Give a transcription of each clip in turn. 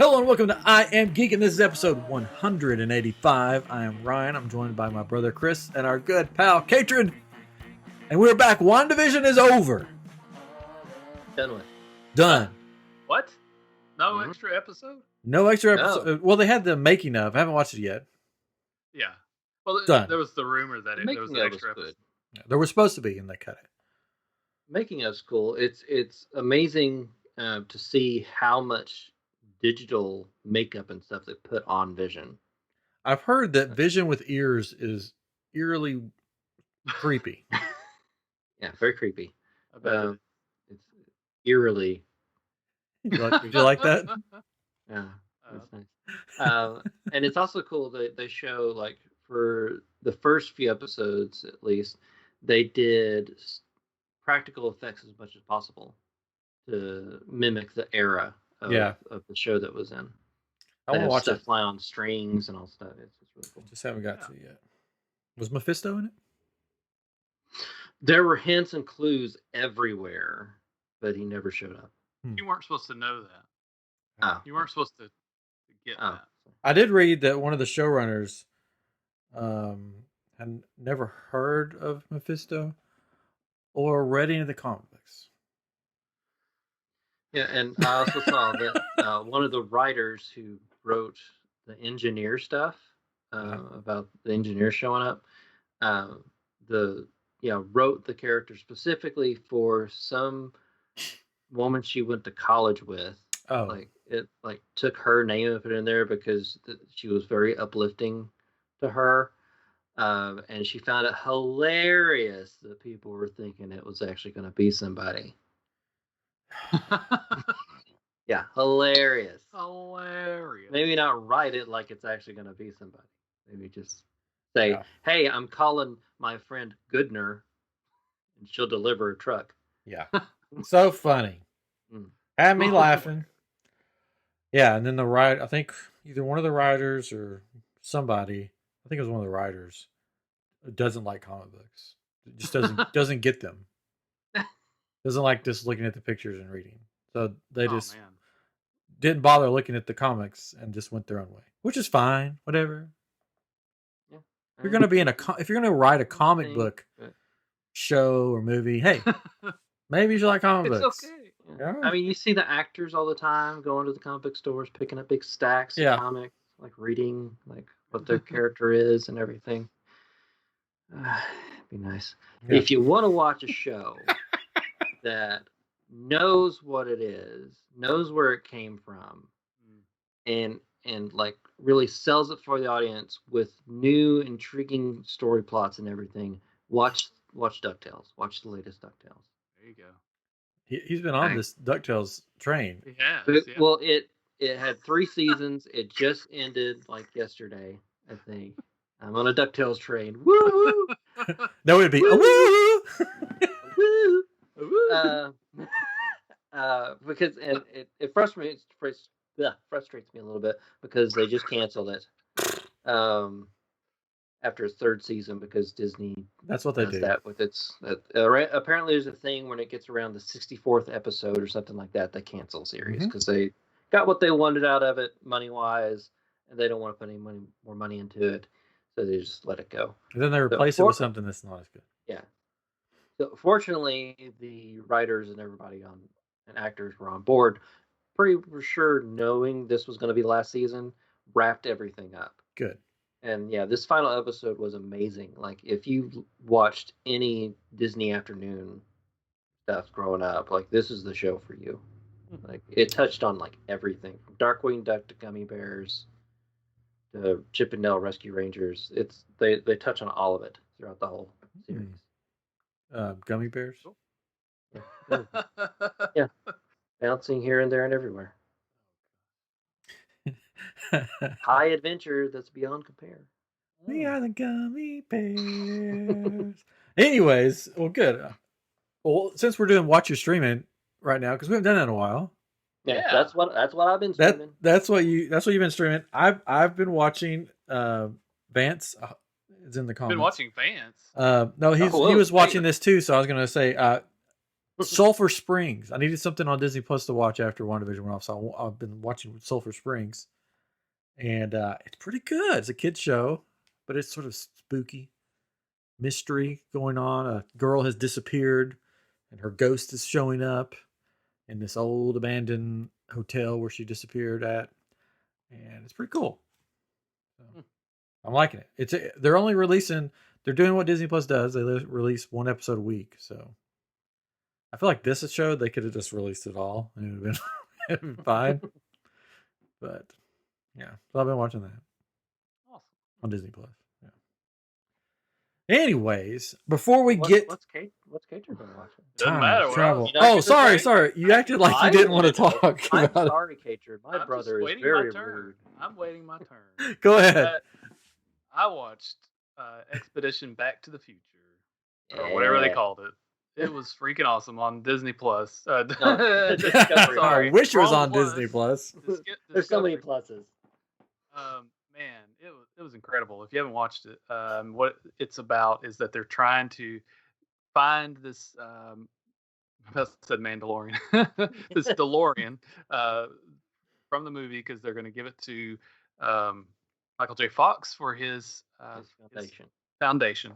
Hello and welcome to I Am Geek, and this is episode 185. I am Ryan. I'm joined by my brother Chris and our good pal Katrin. And we're back. WandaVision is over. Done with. Done. What? No extra episode? No extra episode. Well, they had the making of. I haven't watched it yet. Yeah. Well, Done. there was the rumor that there was an extra episode. Yeah, there was supposed to be, and they cut it. Making of's cool. It's amazing to see how much digital makeup and stuff they put on Vision. I've heard that Vision with ears is eerily creepy. Yeah, very creepy. I bet It's eerily. Did you like that? Yeah, that's nice. And it's also cool that they show, like, for the first few episodes at least, they did practical effects as much as possible to mimic the era of the show that was in. I want to watch it. Fly on strings and all stuff. It's really cool. Just haven't got to it yet. Was Mephisto in it? There were hints and clues everywhere, but he never showed up. You weren't supposed to know that. Oh. You weren't supposed to get that. I did read that one of the showrunners had never heard of Mephisto or read any of the comic books. Yeah, and I also saw that one of the writers who wrote the engineer stuff about the engineer showing up, wrote the character specifically for some woman she went to college with. Oh, it took her name and put it in there because she was very uplifting to her, and she found it hilarious that people were thinking it was actually going to be somebody. Yeah, hilarious. Maybe not write it like it's actually going to be somebody. Maybe just say, "Hey, I'm calling my friend Goodner, and she'll deliver a truck." Yeah, so funny. Had me laughing. Yeah, and then I think either one of the writers or somebody, I think it was one of the writers, doesn't like comic books. It just doesn't get them. Doesn't like just looking at the pictures and reading. So they didn't bother looking at the comics and just went their own way, which is fine. Whatever. Yeah. If you're gonna if you're gonna write a comic book show or movie, hey, maybe you should like comic books. It's okay. Yeah. I mean, you see the actors all the time going to the comic book stores, picking up big stacks of comics, like reading like what their character is and everything. It'd be nice. Yeah. If you want to watch a show that knows what it is, knows where it came from, and like really sells it for the audience with new intriguing story plots and everything, watch DuckTales. Watch the latest DuckTales. There you go. He's been on this DuckTails train. Yeah. Well, it had 3 seasons. It just ended like yesterday, I think. I'm on a DuckTales train. Woo! No, it'd be a woo! Because it frustrates me a little bit because they just canceled it after its 3rd season because Disney that's what they do that with its apparently there's a thing when it gets around the 64th episode or something like that they cancel series because they got what they wanted out of it money wise and they don't want to put any more money into it, so they just let it go and then they replace it with something that's not as good. Yeah. So fortunately, the writers and everybody and actors were on board, pretty sure knowing this was going to be last season, wrapped everything up. Good. And yeah, this final episode was amazing. Like if you watched any Disney afternoon stuff growing up, like this is the show for you. Like it touched on like everything from Darkwing Duck to Gummy Bears to Chip and Dale Rescue Rangers. They touch on all of it throughout the whole series. Gummy bears. Yeah, bouncing here and there and everywhere. High adventure that's beyond compare. We are the gummy bears. Anyways, well, good. Well, since we're doing watch your streaming right now, because we haven't done that in a while. Yeah, that's what I've been streaming. That's what you've been streaming. I've been watching Vance. It's in the comments. Been watching Vance. No, he was watching this too. So I was going to say, Sulphur Springs. I needed something on Disney Plus to watch after WandaVision went off, so I've been watching Sulphur Springs, and it's pretty good. It's a kids show, but it's sort of spooky, mystery going on. A girl has disappeared, and her ghost is showing up in this old abandoned hotel where she disappeared at, and it's pretty cool. So, I'm liking it. They're only releasing. They're doing what Disney Plus does. They release one episode a week, so. I feel like this is a show they could have just released it all and it would have been fine. But yeah, so I've been watching that. Awesome. On Disney Plus. Yeah. Anyways, before we get what's Kate been watching? Doesn't matter. Travel. Sorry. You acted like you didn't want to talk. I'm sorry, Katrin. My brother is very rude. I'm waiting my turn. Go ahead. I watched Expedition Back to the Future, or whatever they called it. It was freaking awesome on Disney Plus. Sorry. I wish it was on Disney Plus. There's so many pluses. Man, it was incredible. If you haven't watched it, what it's about is that they're trying to find this. I said Mandalorian. This DeLorean from the movie because they're going to give it to Michael J. Fox for his foundation.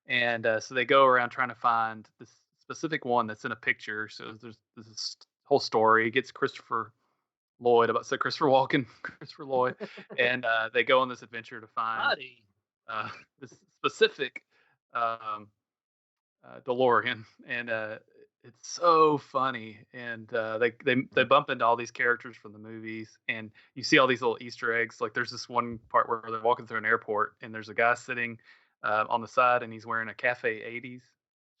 And so they go around trying to find this specific one that's in a picture. So there's this whole story. It gets Christopher Lloyd, Christopher Walken, Christopher Lloyd, and they go on this adventure to find this specific DeLorean, and it's so funny. And they bump into all these characters from the movies, and you see all these little Easter eggs. Like there's this one part where they're walking through an airport, and there's a guy sitting on the side, and he's wearing a Cafe 80s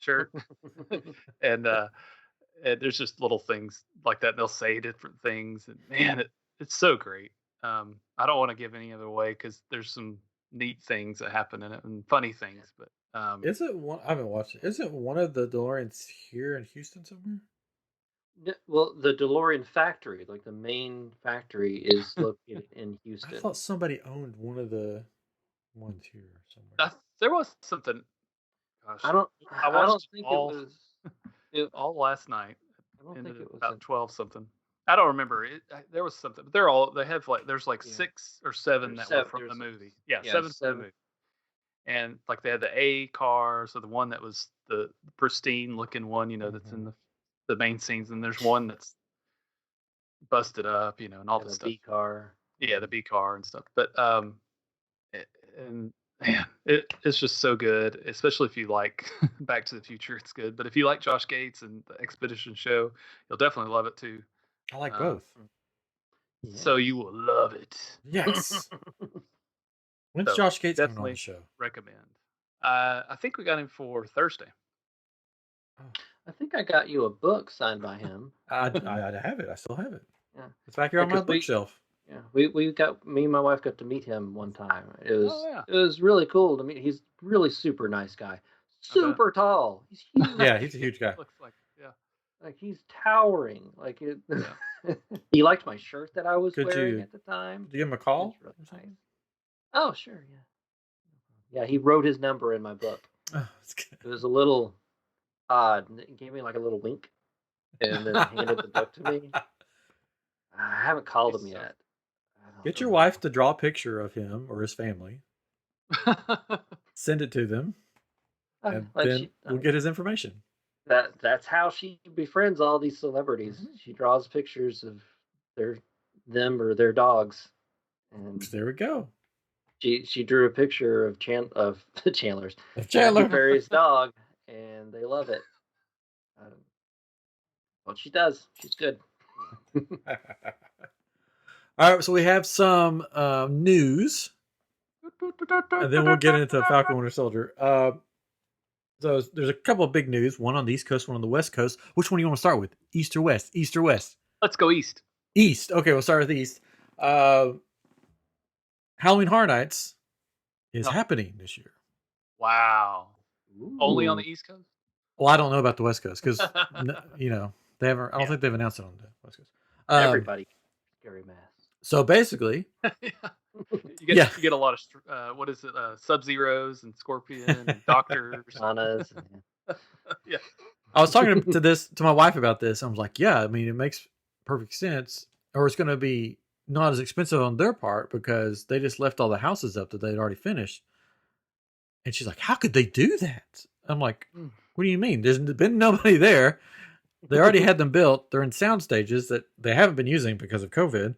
shirt, and there's just little things like that. They'll say different things, and man, it's so great. I don't want to give any other away because there's some neat things that happen in it and funny things. But is it one? I haven't watched it. Is it one of the DeLoreans here in Houston somewhere? Well, the DeLorean factory, like the main factory, is located in Houston. I thought somebody owned one of the ones here somewhere. There was something. Gosh, I don't think all, it was. All last night. I don't think it was about 12 something. I don't remember it. There was something, but they have there's 6 or 7 that were from the movie. Yeah, 7 from the movie. And like they had the A car, so the one that was the pristine looking one, that's in the main scenes, and there's one that's busted up, and all the stuff. B car. Yeah, the B car and stuff. But and man, it's just so good, especially if you like Back to the Future. It's good, but if you like Josh Gates and the Expedition show, you'll definitely love it too. I like both. So you will love it. Yes. When's Josh Gates coming on the show? Recommend. I think we got him for Thursday. Oh. I think I got you a book signed by him. I have it. I still have it. Yeah, it's back here on my bookshelf. Yeah, me and my wife got to meet him one time. It was really cool to meet. He's really super nice guy. Super tall. He's huge. Yeah, he's a huge guy. Looks like like he's towering. Like it. He liked my shirt that I was wearing at the time. Did you give him a call? Really nice. Oh, sure, yeah. Yeah, he wrote his number in my book. Oh, that's good. It was a little odd. He gave me like a little wink, and then handed the book to me. I haven't called him yet. Get your wife to draw a picture of him or his family. Send it to them, and then we'll get his information. That's how she befriends all these celebrities. Mm-hmm. She draws pictures of them or their dogs, and there we go. She drew a picture of Chandler Perry's dog, and they love it. What she does, she's good. All right, so we have some news, and then we'll get into Falcon Winter Soldier. So there's a couple of big news, one on the East Coast, one on the West Coast. Which one do you want to start with? East or West? East or West? Let's go East. East. Okay, we'll start with the East. Halloween Horror Nights is happening this year. Wow. Ooh. Only on the East Coast? Well, I don't know about the West Coast because, they haven't. I don't think they've announced it on the West Coast. Everybody, scary mask. So basically, you get a lot of what is it? Sub-Zeros and Scorpion and Doctors. Annas. Yeah. I was talking to my wife about this. I was like, yeah, I mean, it makes perfect sense. Or it's going to be not as expensive on their part because they just left all the houses up that they'd already finished. And she's like, how could they do that? I'm like, what do you mean? There's been nobody there. They already had them built. They're in sound stages that they haven't been using because of COVID.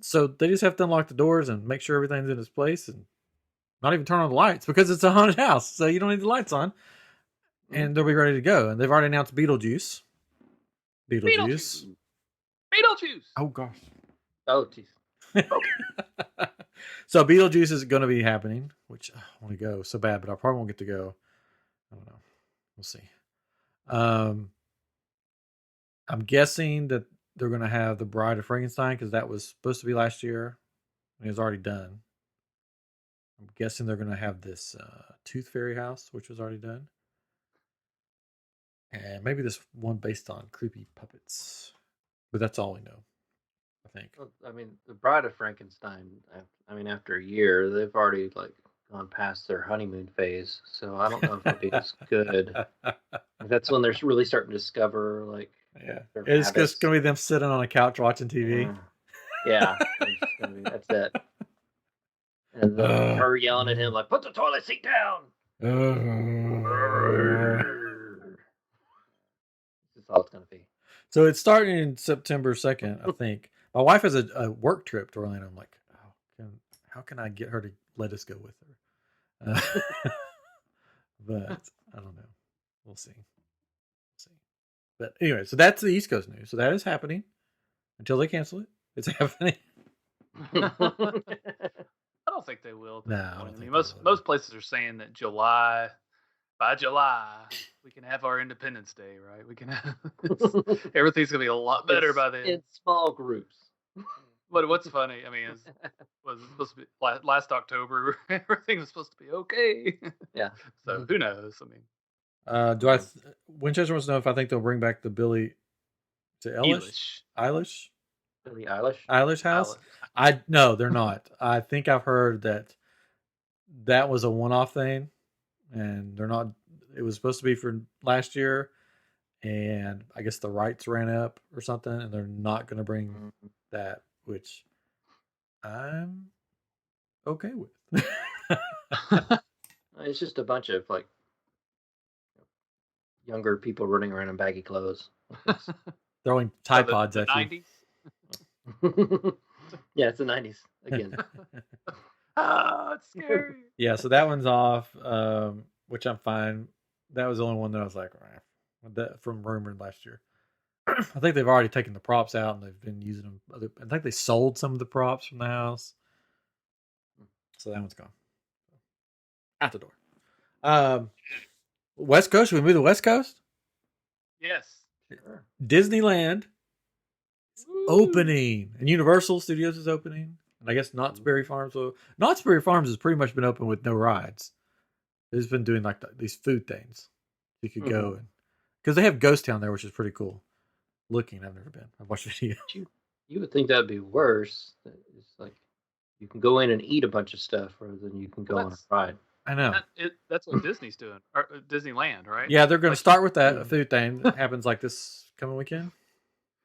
So they just have to unlock the doors and make sure everything's in its place and not even turn on the lights because it's a haunted house. So you don't need the lights on. And they'll be ready to go. And they've already announced Beetlejuice. Beetlejuice. Oh, gosh. Oh, jeez. Okay. So Beetlejuice is going to be happening, which I want to go so bad, but I probably won't get to go. I don't know. We'll see. I'm guessing that they're going to have the Bride of Frankenstein because that was supposed to be last year. And it was already done. I'm guessing they're going to have this Tooth Fairy house, which was already done. And maybe this one based on creepy puppets. But that's all we know, I think. Well, I mean, the Bride of Frankenstein, I mean, after a year, they've already, like, gone past their honeymoon phase. So I don't know if it'll be as good. That's when they're really starting to discover, like, yeah. It's just going to be them sitting on a couch watching TV. Yeah. That's it. And then her yelling at him, like, put the toilet seat down. That's all it's going to be. So it's starting in September 2nd, I think. My wife has a work trip to Orlando. I'm like, how can I get her to let us go with her? But I don't know. We'll see. But anyway, so that's the East Coast news. So that is happening until they cancel it. It's happening. I don't think they will. No, I mean, most places are saying that by July, we can have our Independence Day, right? We can have everything's gonna be a lot better by then. In small groups. But what's funny, I mean, was it supposed to be last October? Everything was supposed to be okay. Yeah. So who knows? I mean, Winchester wants to know if I think they'll bring back the Billie Eilish. Billie Eilish? Eilish house? No, they're not. I think I've heard that was a one-off thing, and they're not. It was supposed to be for last year, and I guess the rights ran up or something, and they're not going to bring that, which I'm okay with. It's just a bunch of like younger people running around in baggy clothes, throwing Tide Pods the at 90s? you. Yeah, it's the 90s again. It's scary. Yeah, so that one's off, which I'm fine. That was the only one that I was like, from rumored last year. I think they've already taken the props out and they've been using them. I think they sold some of the props from the house. So that one's gone. Out the door. West Coast, should we move to West Coast? Yes. Sure. Disneyland is opening. And Universal Studios is opening. And I guess Knott's Berry Farms. So Knott's Berry Farms has pretty much been open with no rides. They've been doing like these food things. You could go and because they have Ghost Town there, which is pretty cool looking. I've never been. I've watched videos. You would think that'd be worse. It's like you can go in and eat a bunch of stuff rather than you can go on a ride. I know. That's what Disney's doing. Or Disneyland, right? Yeah, they're going to start with that food thing that happens like this coming weekend.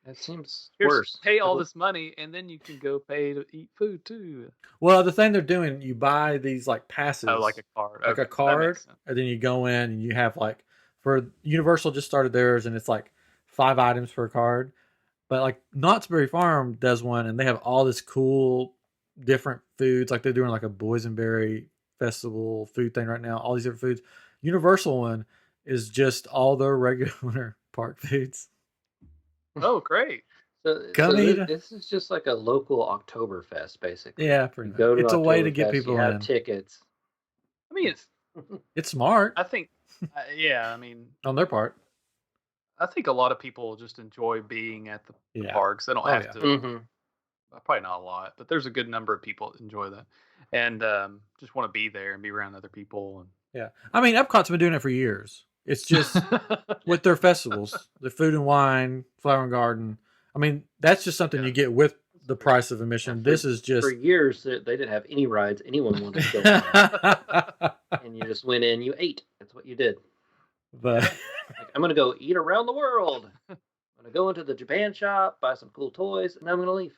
That seems worse. Pay all this money, and then you can go pay to eat food too. Well, the thing they're doing, you buy these like passes. Oh, like a card. Like a card, and then you go in and you have like, for Universal just started theirs, and it's like 5 items per card. But like Knott's Berry Farm does one, and they have all this cool different foods. Like they're doing like a boysenberry festival food thing right now. All these different foods. Universal one is just all their regular park foods. Oh, great! This is just like a local Oktoberfest, basically. Yeah, pretty much. It's a way to get people in. Tickets. I mean, it's smart. I think. I mean, on their part. I think a lot of people just enjoy being at the parks. They don't have to. Probably not a lot, but there's a good number of people that enjoy that, and just want to be there and be around other people. And yeah, I mean, Epcot's been doing it for years. It's just with their festivals, the food and wine, flower and garden. I mean, that's just something you get with the price of admission. This is just for years they didn't have any rides anyone wanted to go on, and you just went in, you ate. That's what you did. But like, I'm gonna go eat around the world. I'm gonna go into the Japan shop, buy some cool toys, and I'm gonna leave.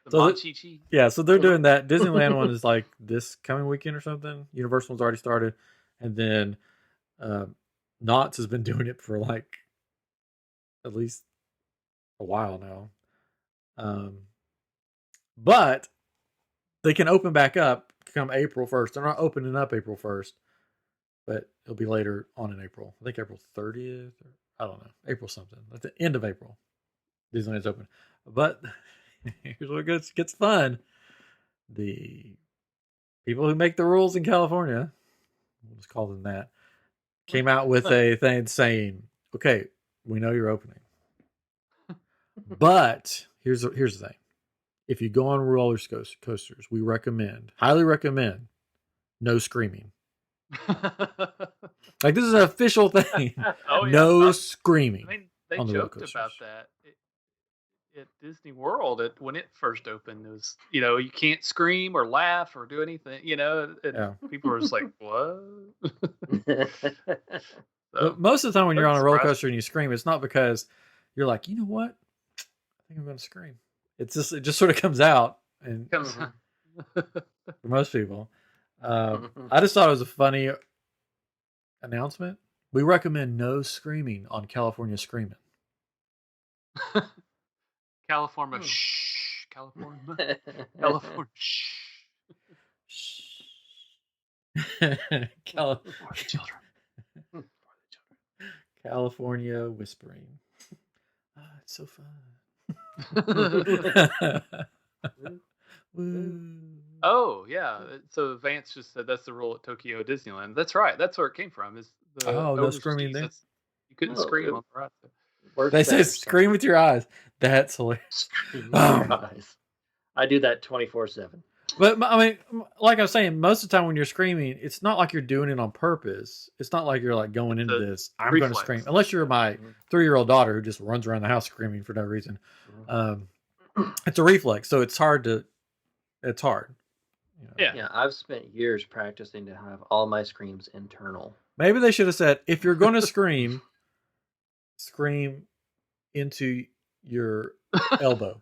So they're doing that. Disneyland one is like this coming weekend or something. Universal one's already started, and then Knott's has been doing it for like at least a while now. But they can open back up come April 1st. They're not opening up April 1st, but it'll be later on in April. I think April 30th. Or, I don't know. April something. At the end of April, Disneyland's open. But here's what gets fun. The people who make the rules in California, we'll just call them that, came out with a thing saying, okay, we know you're opening. But here's the thing. If you go on roller coasters, we highly recommend, no screaming. Like, this is an official thing. No screaming. I mean, they joked about that at Disney World when it first opened. It was, you can't scream or laugh or do anything, and people were just like, what? But most of the time when you're on a roller coaster and you scream, it's not because you're like, you know what? I think I'm going to scream. It just sort of comes out, and for most people, I just thought it was a funny announcement. We recommend no screaming on California Screaming. California, shh. California, California, shh. For the children. California whispering. It's so fun. Oh yeah, so Vance just said that's the rule at Tokyo Disneyland. That's right. That's where it came from. Is no screaming there? You couldn't scream on the ride. They say scream with your eyes. That's hilarious. Scream with your eyes. I do that 24/7. But I mean, like I was saying, most of the time when you're screaming, it's not like you're doing it on purpose. It's not like you're like going into this, I'm going to scream. Unless you're my 3-year-old daughter who just runs around the house screaming for no reason. It's a reflex, so it's hard. Yeah, I've spent years practicing to have all my screams internal. Maybe they should have said, if you're going to scream, scream into your elbow.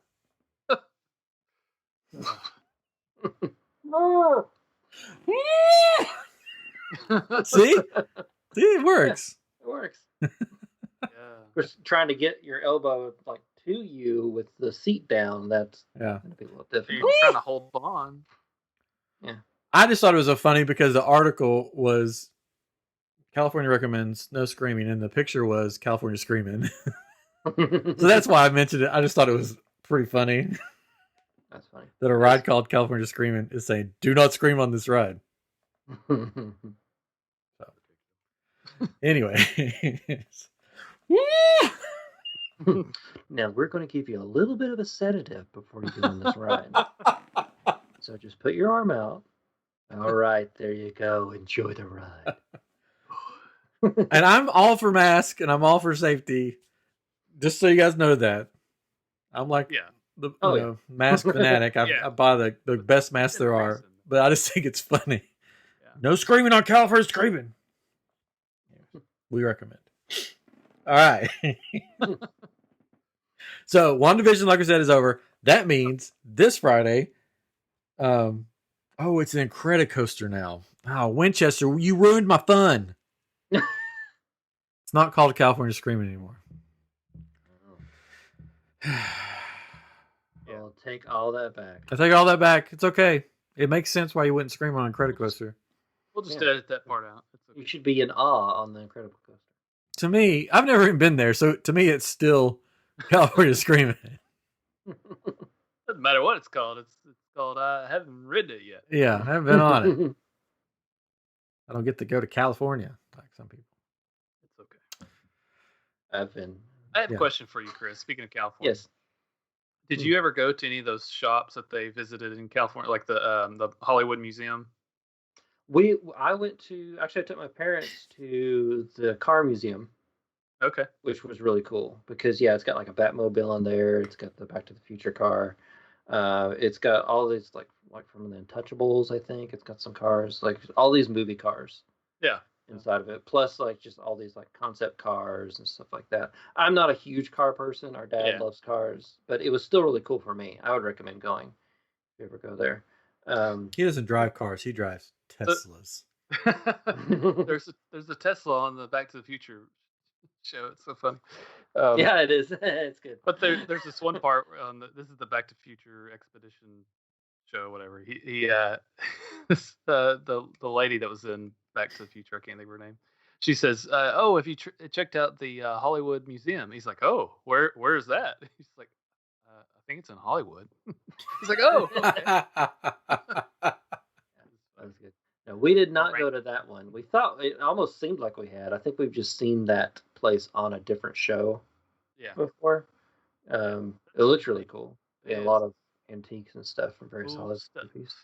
See, it works. It works. We're trying to get your elbow like to you with the seat down. That's gonna be a little difficult. You're trying to hold on. Yeah, I just thought it was funny because the article was California recommends no screaming, and the picture was California screaming. So that's why I mentioned it. I just thought it was pretty funny. That's funny. That a ride called California Screaming is saying, do not scream on this ride. Anyway. Now, we're going to give you a little bit of a sedative before you go on this ride. So just put your arm out. All right, there you go. Enjoy the ride. And I'm all for masks and I'm all for safety. Just so you guys know that. I'm like... mask fanatic. I buy the best masks there are, but I just think it's funny. No screaming on California Screaming. We recommend. All right. So WandaVision, like I said, is over. That means this Friday. It's an Incredicoaster now. Oh, Winchester, you ruined my fun. It's not called California Screaming anymore. I'll take all that back. I take all that back. It's okay. It makes sense why you wouldn't scream on Incredicoaster. We'll just edit that part out. Okay. You should be in awe on the Incredible Coaster. To me, I've never even been there, so to me, it's still California Screaming. Doesn't matter what it's called. It's called I haven't ridden it yet. Yeah, I haven't been on it. I don't get to go to California like some people. It's okay. I have a question for you, Chris. Speaking of California. Yes. Did you ever go to any of those shops that they visited in California, like the Hollywood Museum? I took my parents to the car museum. Okay. Which was really cool because it's got like a Batmobile in there. It's got the Back to the Future car. It's got all these like from the Untouchables, I think. It's got some cars, like all these movie cars. Yeah. inside of it. Plus, like just all these like concept cars and stuff like that. I'm not a huge car person. Our dad loves cars, but it was still really cool for me. I would recommend going if you ever go there. He doesn't drive cars. He drives Teslas. there's a Tesla on the Back to the Future show. It's so funny. Yeah, it is. It's good. But there's this one part on this is the Back to Future expedition show, whatever. The lady that was in Back to the Future, I can't think of her name. She says, "Oh, if you checked out the Hollywood Museum," he's like, "Oh, where's that?" He's like, "I think it's in Hollywood." He's like, "Oh, okay." That was good. No, we did not go to that one. We thought it almost seemed like we had. I think we've just seen that place on a different show before. It looks really cool. Yeah, a lot of antiques and stuff from very solid movies.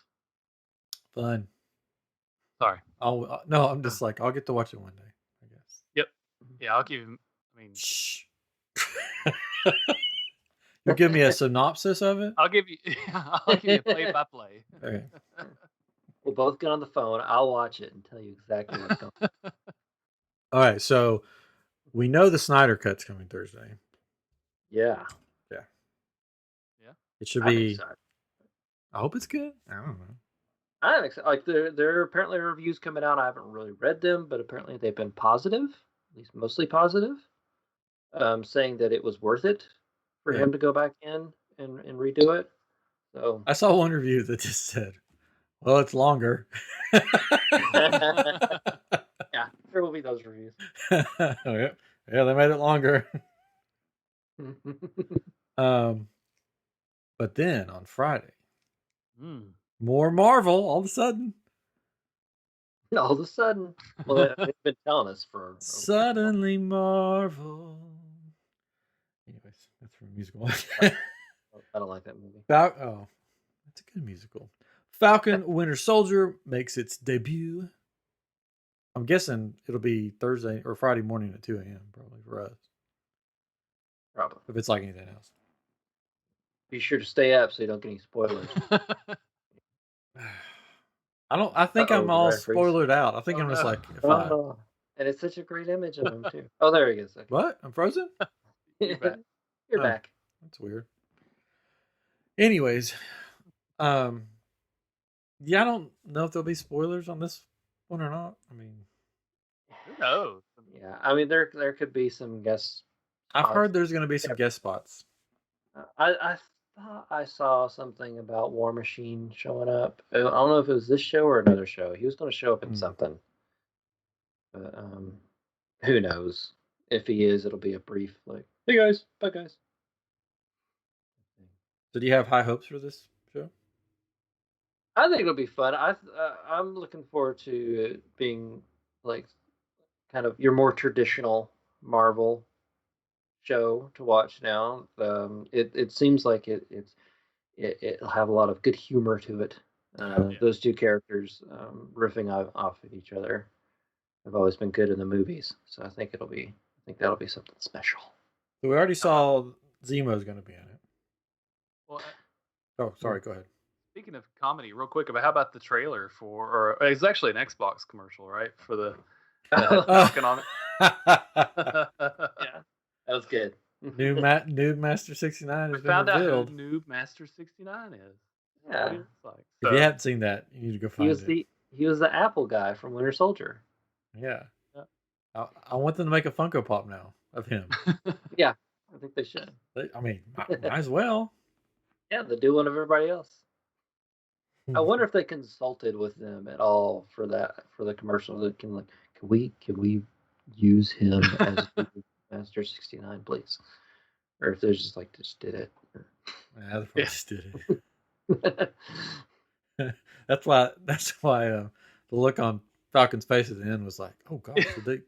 Fun. Sorry. No, I'm just like, I'll get to watch it one day, I guess. Yep. Yeah, I'll give him. Shh. You'll give me a synopsis of it? I'll give you a play-by-play. Okay. We'll both get on the phone. I'll watch it and tell you exactly what's going on. All right, so we know the Snyder Cut's coming Thursday. Yeah. It should be. I hope it's good. I don't know. I'm excited. Like there are apparently reviews coming out. I haven't really read them, but apparently they've been positive, at least mostly positive, saying that it was worth it for him to go back in and redo it. So I saw one review that just said, "Well, it's longer." Yeah, there will be those reviews. Yeah, they made it longer. But then on Friday, more Marvel all of a sudden. All of a sudden. Well, they've been telling us for suddenly Marvel. Anyways, that's from a musical. I don't like that movie. That's a good musical. Falcon Winter Soldier makes its debut. I'm guessing it'll be Thursday or Friday morning at 2 a.m. probably for us. Probably. If it's like anything else. Be sure to stay up so you don't get any spoilers. I think I'm all spoilered out. I think I'm just like, and it's such a great image of him too. Oh, there he is. Okay. What? I'm frozen? You're back. You're back. That's weird. Anyways, yeah, I don't know if there'll be spoilers on this one or not. I mean, who knows? Yeah, I mean there could be some guest. I've heard there's going to be some guest spots. I thought I saw something about War Machine showing up. I don't know if it was this show or another show. He was going to show up in something, but who knows? If he is, it'll be a brief like, "Hey guys, bye guys." So do you have high hopes for this show? I think it'll be fun. I'm looking forward to it being like kind of your more traditional Marvel show to watch now. It seems like it'll have a lot of good humor to it. Those two characters riffing off of each other have always been good in the movies, so I think that'll be something special. So we already saw Zemo's going to be in it. Well, sorry, go ahead. Speaking of comedy, real quick, how about the trailer or it's actually an Xbox commercial, right? For the Falcon on it. Yeah, that was good. Noob Master 69 has been revealed. Found out who Noob Master 69 is. Yeah. Like. If you haven't seen that, you need to go find it. He was the Apple guy from Winter Soldier. Yeah. I want them to make a Funko Pop now of him. Yeah, I think they should. I mean, might as well. Yeah, they do one of everybody else. I wonder if they consulted with them at all for the commercial. That can we use him as Master 69, please? Or if they're just like just did it. Yeah, they probably just did it. That's why the look on Falcon's face at the end was like, oh gosh, I don't think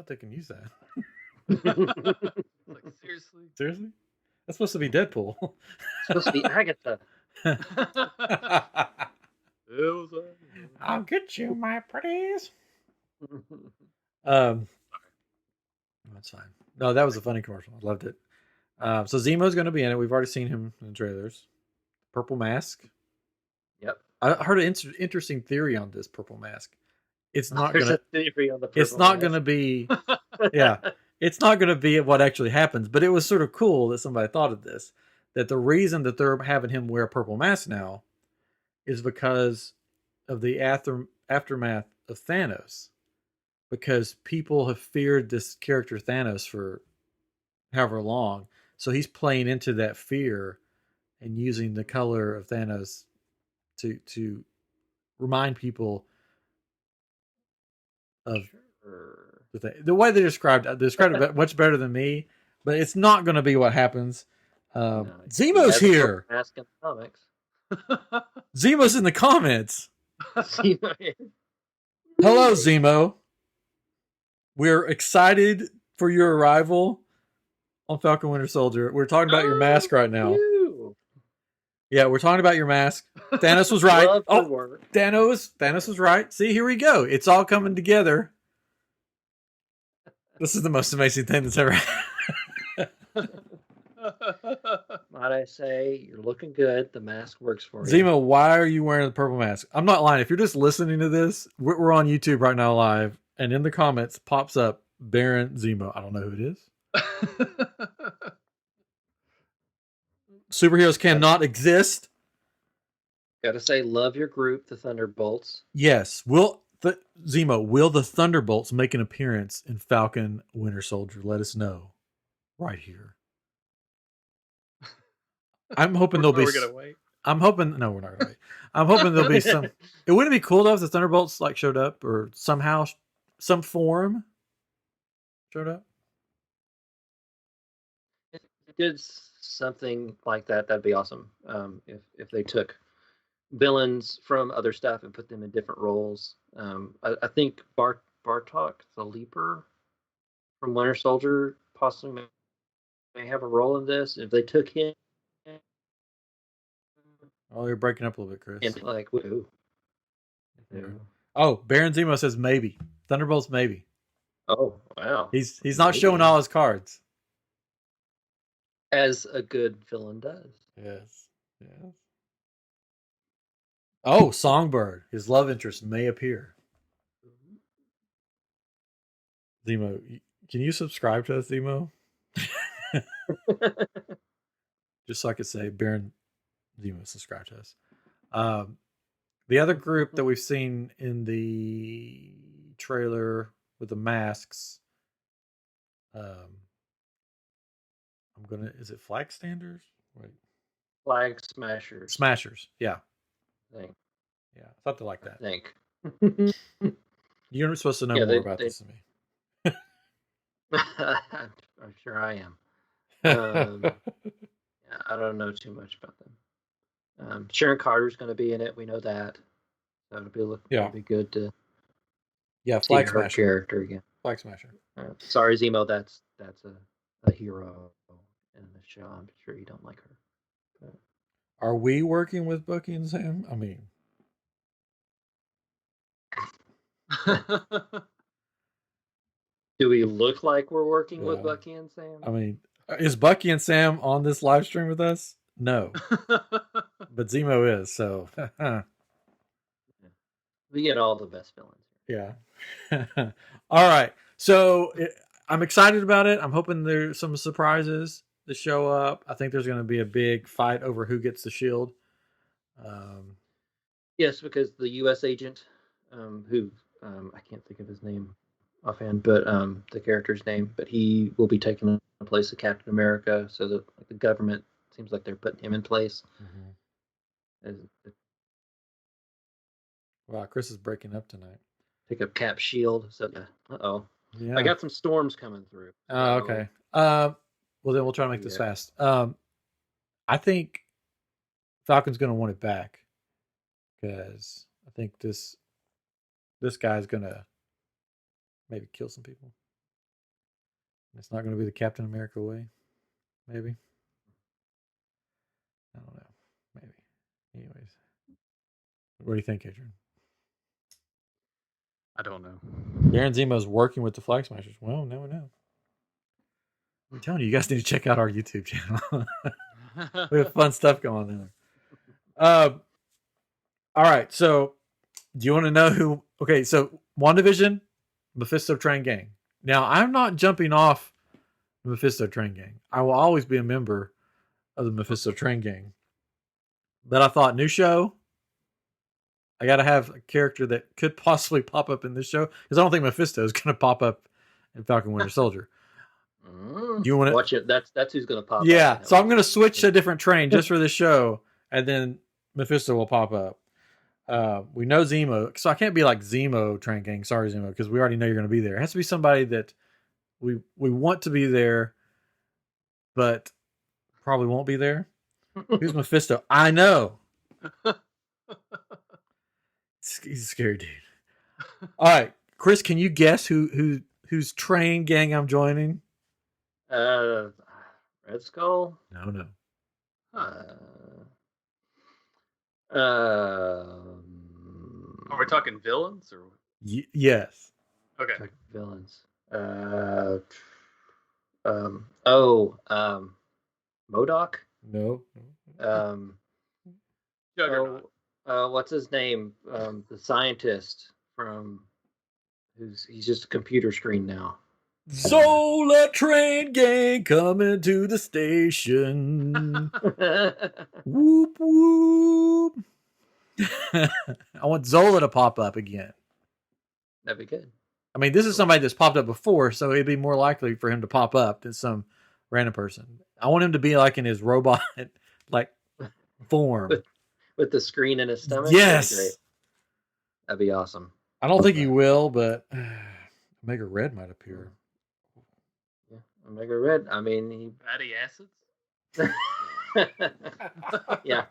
they can use that. Like seriously? Seriously? That's supposed to be Deadpool. It's supposed to be Agatha. I'll get you, my pretties. That's fine. No, that was a funny commercial. I loved it. So Zemo's going to be in it. We've already seen him in the trailers. Purple mask. Yep. I heard an interesting theory on this purple mask. it's not There's gonna. a theory on the It's purple not gonna be. Yeah, it's not gonna be what actually happens. But it was sort of cool that somebody thought of this. That the reason that they're having him wear a purple mask now is because of the aftermath of Thanos. Because people have feared this character Thanos for however long, so he's playing into that fear and using the color of Thanos to remind people of the way they described it much better than me. But it's not going to be what happens. No, Zemo's here. Mask in the comics. Zemo's in the comments. Zemo is. Hello, Zemo. We're excited for your arrival on Falcon Winter Soldier. We're talking about your mask right now. Yeah, we're talking about your mask. Thanos was right. Thanos was right. See, here we go. It's all coming together. This is the most amazing thing that's ever happened. Might I say, you're looking good. The mask works for you. Zemo, why are you wearing the purple mask? I'm not lying. If you're just listening to this, we're on YouTube right now live, and in the comments pops up Baron Zemo. I don't know who it is. Superheroes cannot exist. Gotta say, love your group, the Thunderbolts. Yes. Zemo, will the Thunderbolts make an appearance in Falcon Winter Soldier? Let us know right here. I'm hoping there'll be. We're gonna wait. I'm hoping. No, we're not gonna wait. I'm hoping there'll be some. It wouldn't be cool though if the Thunderbolts like showed up or somehow, some form showed up. If it did something like that, that'd be awesome. If they took villains from other stuff and put them in different roles. I think Bartok, the Leaper from Winter Soldier, possibly may have a role in this. If they took him. Oh, you're breaking up a little bit, Chris. And like, woo. Oh, Baron Zemo says maybe. Thunderbolts maybe. Oh, wow. He's not showing all his cards. As a good villain does. Yes. Oh, Songbird. His love interest may appear. Zemo, can you subscribe to us, Zemo? Just so I could say Baron Zemo subscribe to us. The other group that we've seen in the trailer with the masks, is it Flag Standers? Wait. Flag Smashers. Smashers, yeah. I think. Yeah, something like that. I think. You're supposed to know more about this than me. I'm sure I am. Yeah, I don't know too much about them. Sharon Carter's going to be in it. We know that. So it'll be good to see her character again. Flag Smasher. Sorry, Zemo. That's a hero in the show. I'm sure you don't like her. But... Are we working with Bucky and Sam? I mean, do we look like we're working with Bucky and Sam? I mean, is Bucky and Sam on this live stream with us? No. But Zemo is, so. We get all the best villains. Yeah. All right. So I'm excited about it. I'm hoping there's some surprises to show up. I think there's going to be a big fight over who gets the shield. Yes, because the U.S. agent, who I can't think of his name offhand, but the character's name, but he will be taking the place of Captain America. So the government seems like they're putting him in place. Wow, Chris is breaking up tonight. Pick up Cap's shield. So, yeah. I got some storms coming through. Oh, okay. Well, then we'll try to make this fast. I think Falcon's going to want it back because I think this guy's going to maybe kill some people. It's not going to be the Captain America way. Maybe. I don't know. Maybe. Anyways. What do you think, Adrian? I don't know. Baron Zemo's working with the Flag Smashers. Well, now we know. I'm telling you, you guys need to check out our YouTube channel. We have fun stuff going on there. All right. So, do you want to know who? Okay. So, WandaVision, Mephisto Train Gang. Now, I'm not jumping off the Mephisto Train Gang. I will always be a member of the Mephisto Train Gang. But I thought, new show, I got to have a character that could possibly pop up in this show. Because I don't think Mephisto is going to pop up in Falcon Winter Soldier. Do you want to watch it? That's who's going to pop up. Yeah, so I'm going to switch to a different train just for this show. And then Mephisto will pop up. We know Zemo, so I can't be like Zemo Train Gang. Sorry, Zemo, because we already know you're going to be there. It has to be somebody that we want to be there, but probably won't be there. Who's Mephisto? I know. He's a scary dude. All right, Chris, can you guess whose train gang I'm joining? Red Skull? No. Are we talking villains or? Yes. Okay. Villains. MODOK? No. Juggernaut. What's his name? The scientist from he's just a computer screen now. Zola Train Gang coming to the station. Whoop whoop. I want Zola to pop up again. That'd be good. I mean, this is somebody that's popped up before, so it'd be more likely for him to pop up than some random person. I want him to be like in his robot like form. With the screen in his stomach? Yes. That'd be awesome. I don't think he will, but Omega Red might appear. Yeah, Omega Red. I mean, Fatty acids. Yeah,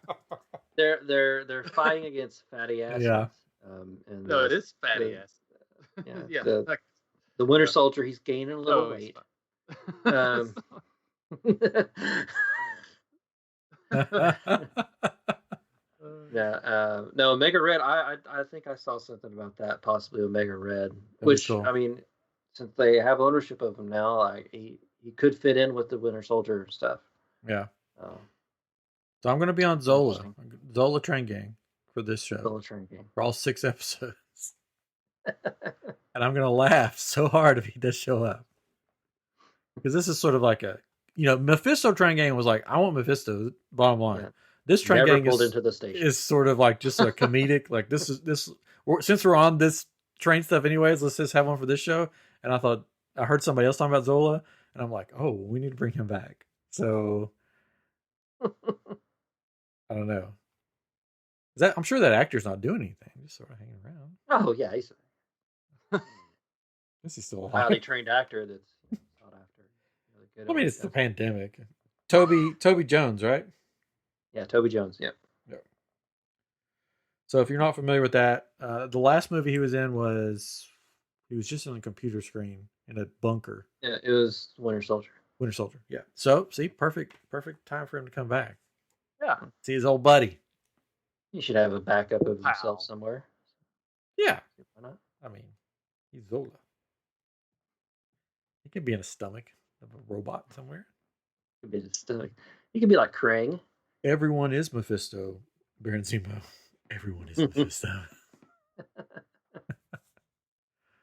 they're fighting against fatty acids. Yeah. No, it is fatty acids. Yeah. The Winter Soldier, he's gaining a little weight. No, Omega Red. I think I saw something about that, possibly Omega Red. Which cool. I mean, since they have ownership of him now, like he could fit in with the Winter Soldier stuff. Yeah. So I'm going to be on Zola Train Gang for this show. Zola Train Gang for all 6 episodes, and I'm going to laugh so hard if he does show up, because this is sort of like Mephisto Train Gang was like, I want Mephisto. Bottom line. Yeah. This train gang is sort of like just a comedic, like this since we're on this train stuff anyways, let's just have one for this show. And I heard somebody else talking about Zola, and I'm like, oh, we need to bring him back. So I don't know. I'm sure that actor's not doing anything, just sort of hanging around. Oh yeah, he's still a highly trained actor that's sought after. Really good. I mean, it's the pandemic. Toby Jones, right? Yeah, Toby Jones. Yep. So if you're not familiar with that, the last movie he was in he was just on a computer screen in a bunker. Yeah, it was Winter Soldier. Winter Soldier. Yeah. So see, perfect time for him to come back. Yeah. See his old buddy. He should have a backup of himself somewhere. Yeah. Why not? I mean, he's Zola. He could be in a stomach of a robot somewhere. Could be in his stomach. He could be like Krang. Everyone is Mephisto, Baron Zemo. Everyone is Mephisto.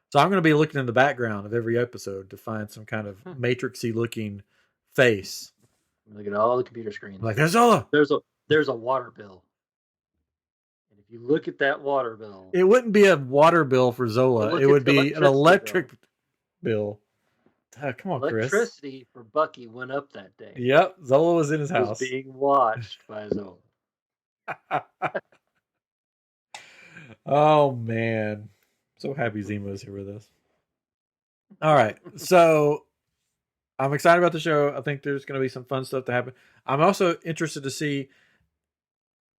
So I'm going to be looking in the background of every episode to find some kind of matrixy looking face. Look at all the computer screens. Like, there's Zola. There's a water bill. And if you look at that water bill, it wouldn't be a water bill for Zola. It would be an electric bill. Come on, Chris. Electricity for Bucky went up that day. Yep, Zola was in his house. Was being watched by Zola. Oh, man. So happy Zemo's here with us. All right, so I'm excited about the show. I think there's going to be some fun stuff to happen. I'm also interested to see,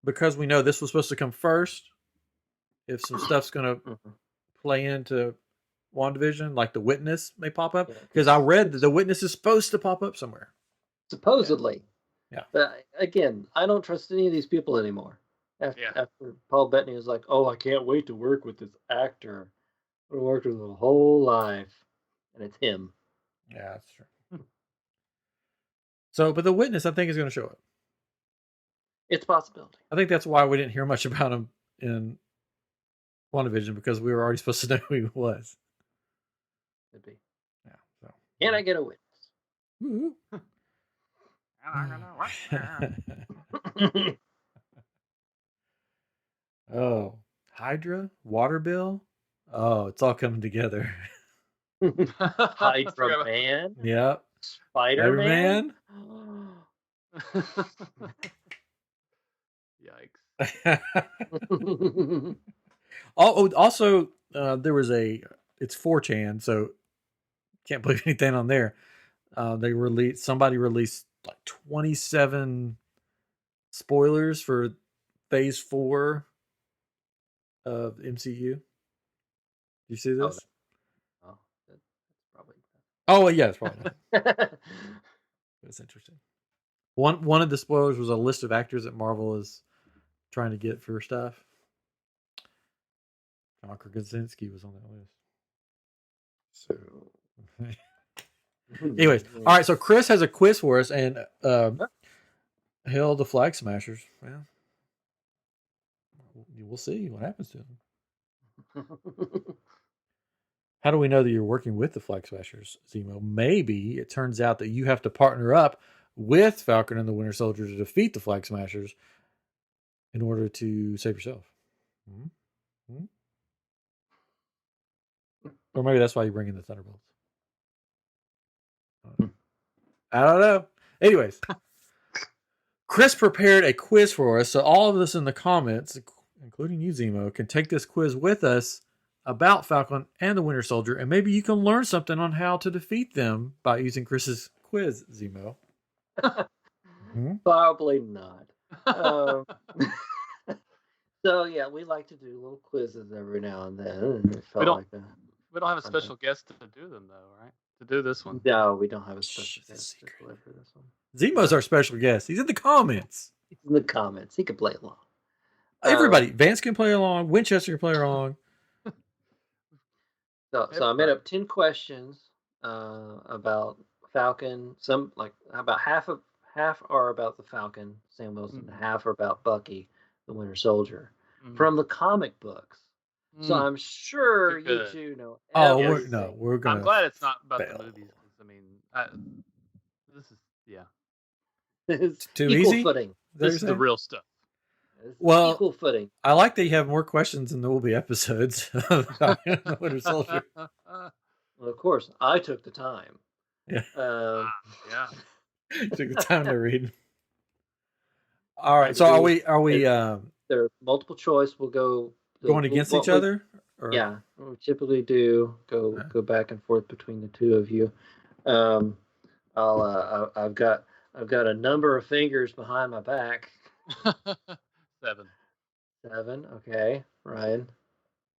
because we know this was supposed to come first, if some stuff's going to play into WandaVision, like the Witness may pop up, because I read that the Witness is supposed to pop up somewhere. Supposedly. Yeah. But again, I don't trust any of these people anymore. After Paul Bettany was like, oh, I can't wait to work with this actor. I've worked with him a whole life. And it's him. Yeah, that's true. So, but the Witness, I think, is going to show up. It's a possibility. I think that's why we didn't hear much about him in WandaVision because we were already supposed to know who he was. Could be. Yeah. So. Can I get a witness? Oh, Hydra, water bill. Oh, it's all coming together. Hydra Man. Yep. Spider-Man. Yikes. Also, there was it's 4chan, so can't believe anything on there. Somebody released like 27 spoilers for Phase 4 of MCU. You see this? That's probably. Oh yeah, it's probably. It's interesting. One of the spoilers was a list of actors that Marvel is trying to get for stuff. John Krasinski was on that list. So, anyways, all right. So Chris has a quiz for us, and hell, the Flag Smashers. Well, we'll see what happens to them. How do we know that you're working with the Flag Smashers, Zemo? Maybe it turns out that you have to partner up with Falcon and the Winter Soldier to defeat the Flag Smashers in order to save yourself. Mm-hmm. Or maybe that's why you bring in the Thunderbolts. I don't know. Anyways, Chris prepared a quiz for us, so all of us in the comments, including you, Zemo, can take this quiz with us about Falcon and the Winter Soldier, and maybe you can learn something on how to defeat them by using Chris's quiz, Zemo. Probably not. So yeah, we like to do little quizzes every now and then. We don't have a special guest to do them though, right? To do this one. No, we don't have a special guest for this one. Zemo's our special guest. He's in the comments. He's in the comments. He can play along. Everybody, Vance can play along. Winchester can play along. So I made up 10 questions about Falcon. Some about half are about the Falcon, Sam Wilson. Half are about Bucky, the Winter Soldier, from the comic books. So I'm sure you two know. We're gonna. I'm glad it's not about the movies. I mean, this is it's too easy. Footing. This is the real stuff. Well, equal footing. I like that you have more questions than there will be episodes of the Winter Soldier. Well, of course, I took the time. Yeah. Yeah. Took the time to read. All right. So are we? They're multiple choice. We'll go going against each other. Or? Yeah, we typically do go back and forth between the two of you. I've got a number of fingers behind my back. 7. Okay, Ryan.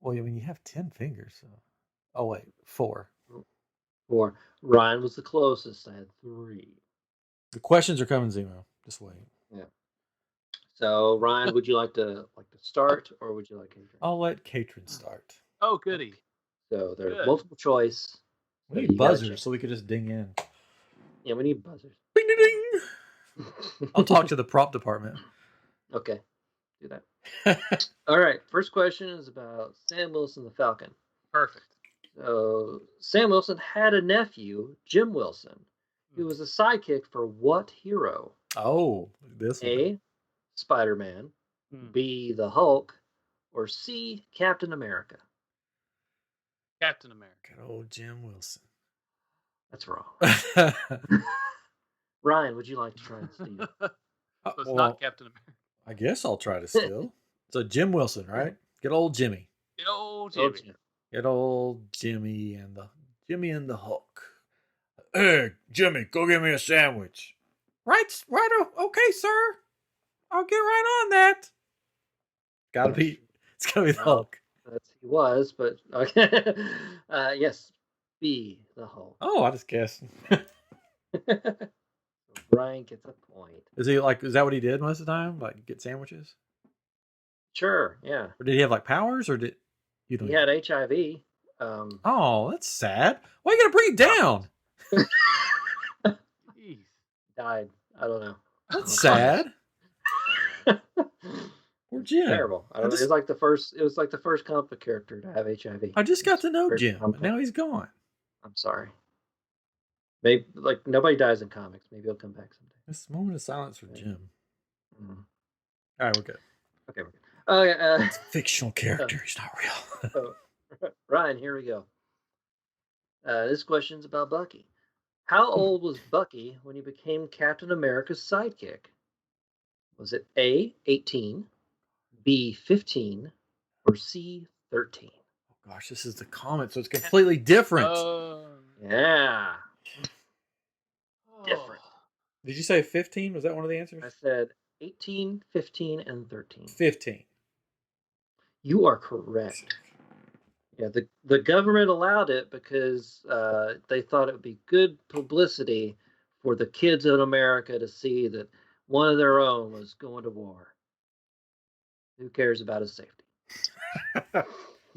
Well, I mean, you have 10 fingers. So. Oh wait, 4. 4. Ryan was the closest. I had 3. The questions are coming, Zemo. Just wait. Yeah. So, Ryan, would you like to start, or would you like Katrin? I'll let Katrin start. Oh, goody. So there's multiple choice. We need buzzers so we could just ding in. Yeah, we need buzzers. Ding ding ding. I'll talk to the prop department. Okay, do that. All right. First question is about Sam Wilson, the Falcon. Perfect. So Sam Wilson had a nephew, Jim Wilson, who was a sidekick for what hero? Oh, this one. A, Spider-Man, B, the Hulk, or C, Captain America? Captain America. Good old Jim Wilson. That's wrong. Ryan, would you like to try and steal? So it's not Captain America. I guess I'll try to steal. So Jim Wilson, right? Good old Jimmy. Good old Jimmy. Good old Jimmy and the Hulk. Hey, Jimmy, go get me a sandwich. Right. Okay, sir. I'll get right on that. It's gotta be the Hulk. He was, but okay. Yes, B, the Hulk. Oh, I just guessed. Brian gets a point. Is that what he did most of the time? Like get sandwiches? Sure, yeah. Or did he have like powers, or did you? He had HIV. Oh, that's sad. Why are you gonna bring it down? Died. I don't know. That's sad. Poor Jim. Terrible. I don't know. It was like the first. It was like the first comic book character to have HIV. I just got to know Jim, but now he's gone. I'm sorry. Maybe like nobody dies in comics. Maybe he'll come back someday. This moment of silence for Jim. Mm-hmm. All right, we're good. Okay, we're good. Okay, it's a fictional character. He's not real. Ryan, here we go. This question's about Bucky. How old was Bucky when he became Captain America's sidekick? Was it A, 18, B, 15, or C, 13? Oh gosh, this is the comic, so it's completely different. Yeah. Different. Did you say 15? Was that one of the answers? I said 18, 15, and 13. 15. You are correct. Yeah, the government allowed it because they thought it would be good publicity for the kids in America to see that one of their own was going to war. Who cares about his safety? It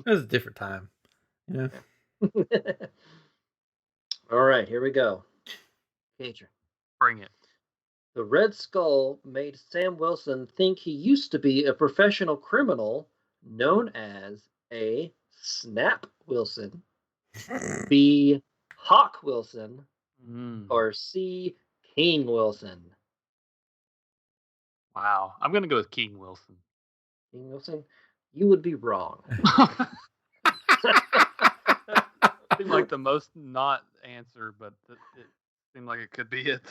was a different time. Yeah. All right, here we go. Adrian. Bring it. The Red Skull made Sam Wilson think he used to be a professional criminal known as A. Snap Wilson, B. Hawk Wilson, or C. King Wilson. Wow. I'm going to go with King Wilson. King Wilson? You would be wrong. Seemed like the most not answer, but it seemed like it could be it.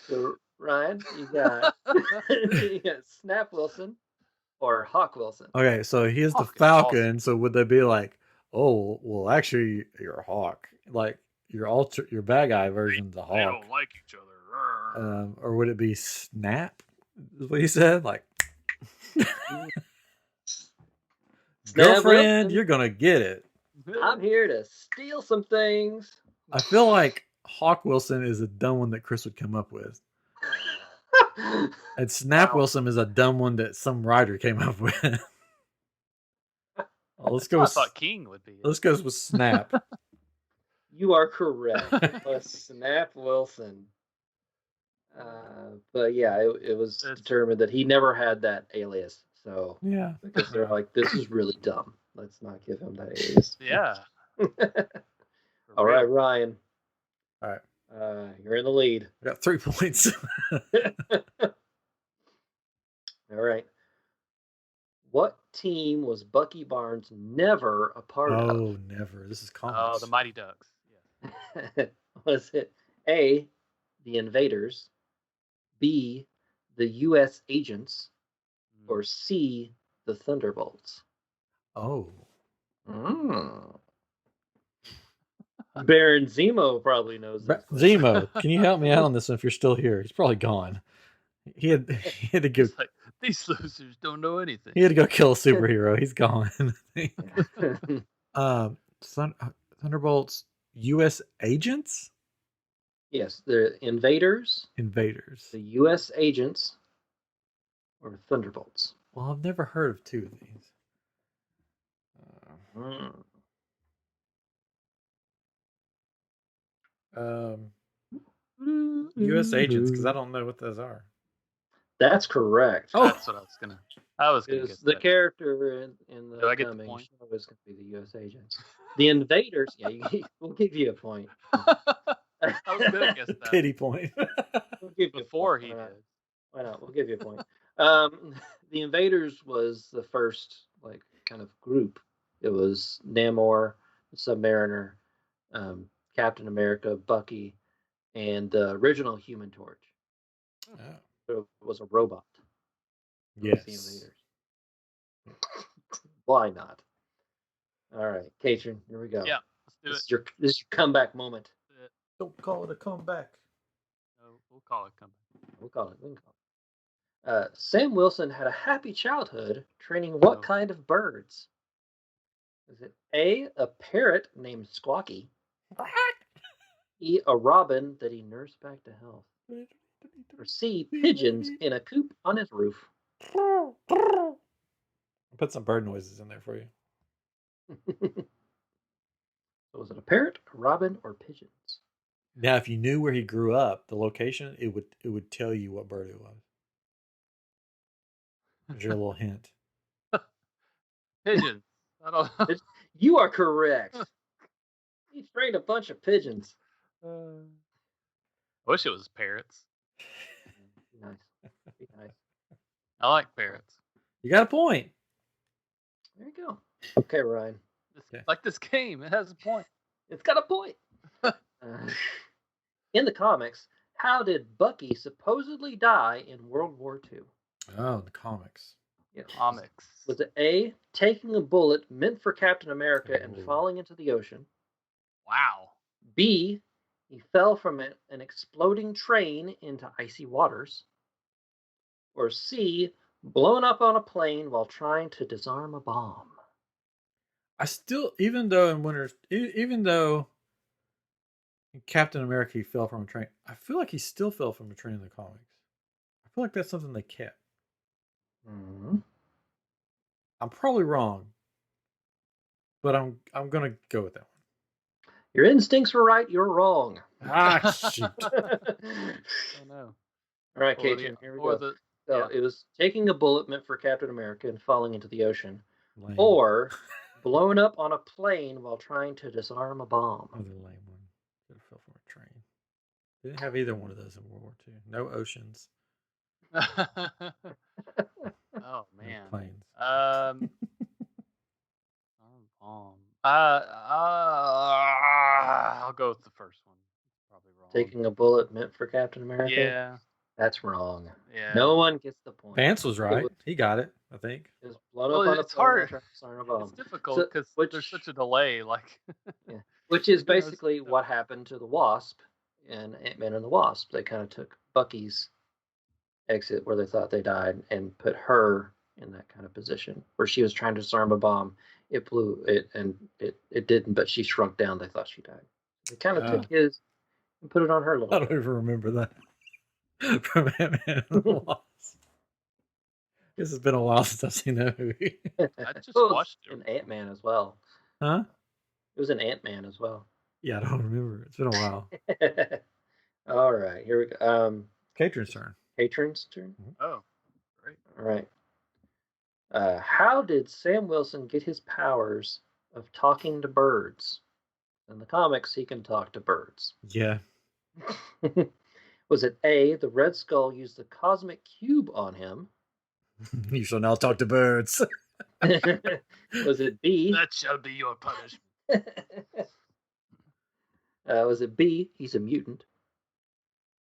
So, Ryan, you got Snap Wilson or Hawk Wilson. Okay, so he is the Falcon. Awesome. So would they be like, oh, well, actually, you're a Hawk, like your bad guy version's a Hawk. They don't like each other. Or would it be Snap? Is what he said? Like, girlfriend, you're gonna get it. I'm here to steal some things. I feel like Hawk Wilson is a dumb one that Chris would come up with. And Snap Wilson is a dumb one that some writer came up with. Let's go. I thought King would be. Let's go with Snap. You are correct. Snap Wilson. But yeah, it was determined that he never had that alias. So yeah, because they're like, this is really dumb. Let's not give him that alias. Yeah. All right, Ryan. All right. You're in the lead. I got 3 points. All right. What team was Bucky Barnes never a part of? Oh, never. This is comics. Oh, the Mighty Ducks. Yeah. Was it A, the Invaders, B, the U.S. Agents, or C, the Thunderbolts? Oh. Baron Zemo probably knows this. Zemo, can you help me out on this one if you're still here? He's probably gone. He had to go. Like, these losers don't know anything. He had to go kill a superhero. He's gone. Thunderbolts, U.S. Agents? Yes, the Invaders. Invaders. The U.S. Agents or Thunderbolts. Well, I've never heard of two of these. U.S. Agents, because I don't know what those are. That's correct. Oh, that's what I was gonna. Get the character in the. Do I get the point? Always going to be the U.S. Agents. The Invaders. Yeah, we'll give you a point. I was gonna guess that. Pity point. We'll give you Before a point. he did. Why not? We'll give you a point. The Invaders was the first kind of group. It was Namor, the Submariner, Captain America, Bucky, and the original Human Torch. Oh. So it was a robot. Yes. The Invaders. Why not? All right, Katrin, here we go. Yeah, let's do it. This is your comeback moment. Don't call it a comeback. No, we'll call it comeback. We can call it. Sam Wilson had a happy childhood training what kind of birds? Is it A, a parrot named Squawky? E, a robin that he nursed back to health? Or C, pigeons in a coop on his roof? I'll put some bird noises in there for you. So was it a parrot, a robin, or pigeons? Now, if you knew where he grew up, the location, it would tell you what bird it was. There's your little hint. Pigeons. I don't know. You are correct. He trained a bunch of pigeons. I wish it was parrots. Nice. Be nice. I like parrots. You got a point. There you go. Okay, Ryan. Like this game, it has a point. It's got a point. In the comics, how did Bucky supposedly die in World War II? Oh, the comics. Yeah. Comics. Was it A, taking a bullet meant for Captain America and falling into the ocean? Wow. B, he fell from an exploding train into icy waters? Or C, blown up on a plane while trying to disarm a bomb? I still, even though in Captain America he fell from a train, I feel like he still fell from a train in the comics. I feel like that's something they kept. Mm-hmm. I'm probably wrong, but I'm gonna go with that one. Your instincts were right. You're wrong. Ah, shoot. Oh no. All right, Cajun, here we go. It was taking a bullet meant for Captain America and falling into the ocean. Lame. Or blown up on a plane while trying to disarm a bomb. Another lame one. Could have fell from a train. They didn't have either one of those in World War II. No oceans. Oh man. No planes. I'll go with the first one. Probably wrong. Taking a bullet meant for Captain America? Yeah. That's wrong. Yeah. No one gets the point. Vance was right. He got it, I think. It's hard. It's difficult because there's such a delay. Yeah. Which is basically what happened to the Wasp and Ant-Man and the Wasp. They kind of took Bucky's exit where they thought they died and put her in that kind of position where she was trying to disarm a bomb. It blew it, and it didn't, but she shrunk down. They thought she died. They kind of took his and put it on her a little bit. I don't even remember that from Ant-Man and the Wasp. This has been a while since I've seen that movie. I just watched it. An Ant-Man as well. Huh? It was an Ant-Man as well. Yeah, I don't remember. It's been a while. All right, here we go. Katrin's turn. Katrin's turn? Oh, great. All right. How did Sam Wilson get his powers of talking to birds? In the comics, he can talk to birds. Yeah. Was it A, the Red Skull used the cosmic cube on him? You shall now talk to birds. Was it B? That shall be your punishment. Was it B, he's a mutant?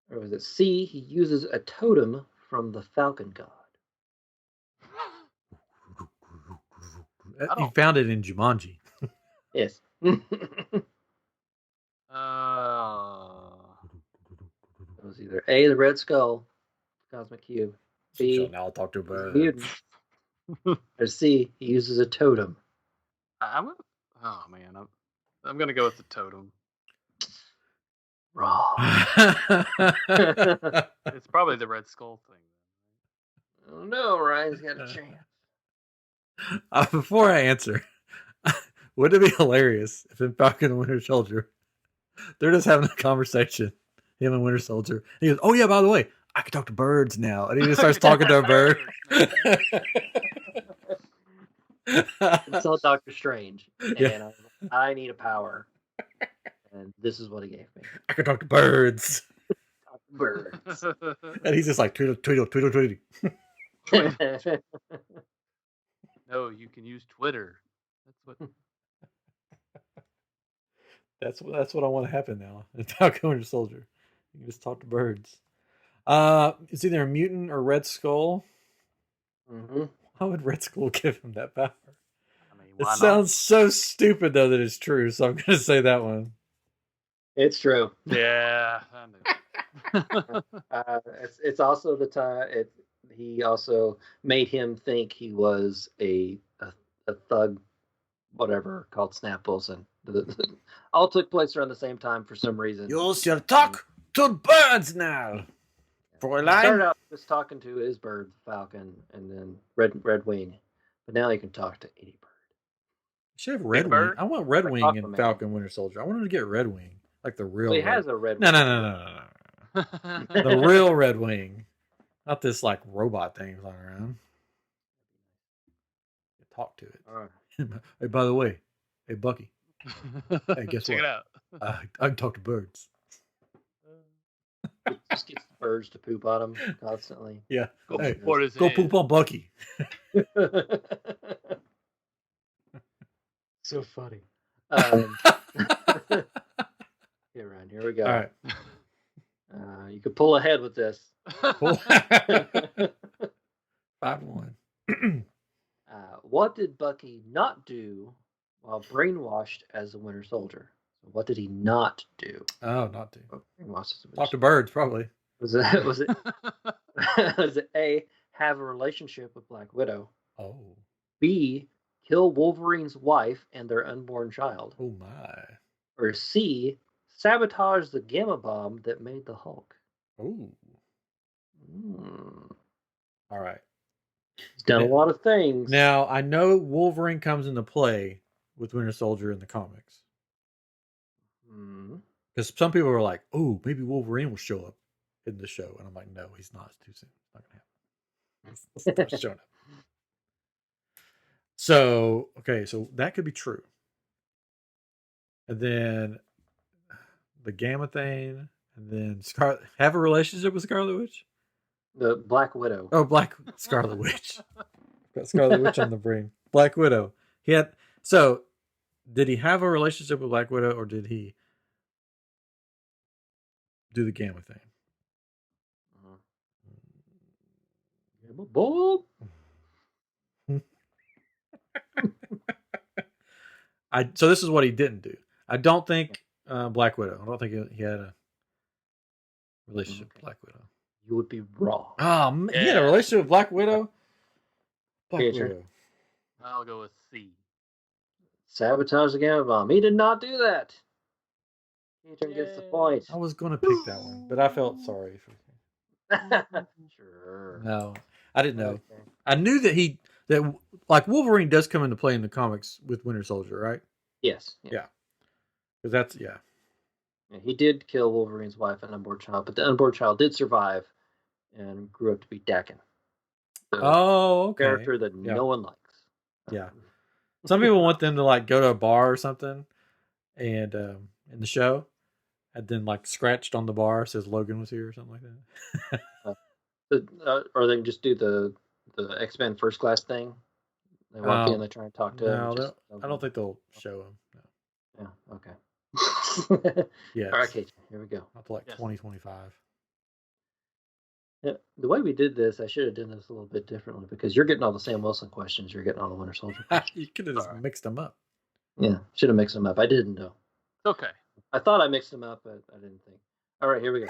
Or was it C, he uses a totem from the Falcon God? You found it in Jumanji. Yes. It was either A, the Red Skull, Cosmic Cube, B, so now I'll talk to birds. Mutant, or C, he uses a totem. I'm gonna go with the totem. Wrong. It's probably the Red Skull thing. Oh no, Ryan's got a chance. Before I answer, wouldn't it be hilarious if in Falcon and Winter Soldier, they're just having a conversation, him and Winter Soldier. And he goes, "Oh yeah, by the way, I can talk to birds now," and he just starts talking to a bird. It's all Doctor Strange, and Yeah. I need a power, and this is what he gave me. I can talk to birds. Talk to birds. And he's just like tweedle, tweedle, tweedle, tweedle. No, you can use Twitter. That's what I want to happen now. In Falcon Winter Soldier, you can just talk to birds. It's either a mutant or Red Skull. Mm-hmm. How would Red Skull give him that power? I mean, It sounds so stupid though that it's true, so I'm going to say that one. It's true. Yeah, I knew. It's also the time. He also made him think he was a thug, whatever, called Snapples, and all took place around the same time for some reason. You shall talk to birds now. For a line. Started out just talking to his bird, Falcon, and then Red Wing, but now he can talk to any bird. You should have Red Wing. I want Red Wing in Falcon Winter Soldier. I wanted to get Red Wing, like the real. Well, he has a Red No, Wing. no. The real Red Wing, not this like robot thing flying around. talk to it. All right. Hey, by the way, hey Bucky. Hey, guess Check what? it out. I can talk to birds. It just gets the birds to poop on him constantly. Yeah. Go Hey, go poop on Bucky. So funny. Here, Ryan. Here we go. All right. You could pull ahead with this. 5-1. What did Bucky not do while brainwashed as a Winter Soldier? So what did he not do? Oh, not do. Brainwashed as a Winter Talk to Soldier. birds, probably. Was it was it A, have a relationship with Black Widow? Oh. B, kill Wolverine's wife and their unborn child? Oh my. Or C, sabotage the gamma bomb that made the Hulk? Oh. All right. He's done a lot of things. Now, I know Wolverine comes into play with Winter Soldier in the comics. Because some people are like, oh, maybe Wolverine will show up in the show. And I'm like, no, he's not. It's too soon. It's not going to happen. He's not showing up. So, okay, so that could be true. And then the Gamma thing, and then have a relationship with Scarlet Witch? The Black Widow. Oh, Scarlet Witch. Got Scarlet Witch on the brain. Black Widow. So, did he have a relationship with Black Widow, or did he do the Gamma thing? Gamma bomb. So this is what he didn't do. I don't think Black Widow. I don't think he had a relationship with Black Widow. You would be wrong. Oh, man, he had a relationship with Black Widow? Widow. I'll go with C. Sabotage the gamma bomb. He did not do that. Peter gets the point. I was going to pick that one, but I felt sorry for him. Sure. No, I didn't know. Okay. I knew that like Wolverine does come into play in the comics with Winter Soldier, right? Yes. Yeah. Because that's Yeah, he did kill Wolverine's wife and unborn child, but the unborn child did survive and grew up to be Dakin. Okay. Character that no one likes. Yeah. Some people want them to like go to a bar or something, and in the show, and then like scratched on the bar says Logan was here or something like that. Or they can just do the X-Men First Class thing. They walk in, they try and talk to him. I don't think they'll show him. No. Yeah. Okay. Yeah. All right, Kate. Here we go. Not to like 2025. Yeah, the way we did this, I should have done this a little bit differently because you're getting all the Sam Wilson questions. You're getting all the Winter Soldier questions. You could have just mixed them up. Yeah, should have mixed them up. I didn't though. Okay. I thought I mixed them up, but I didn't think. All right, here we go.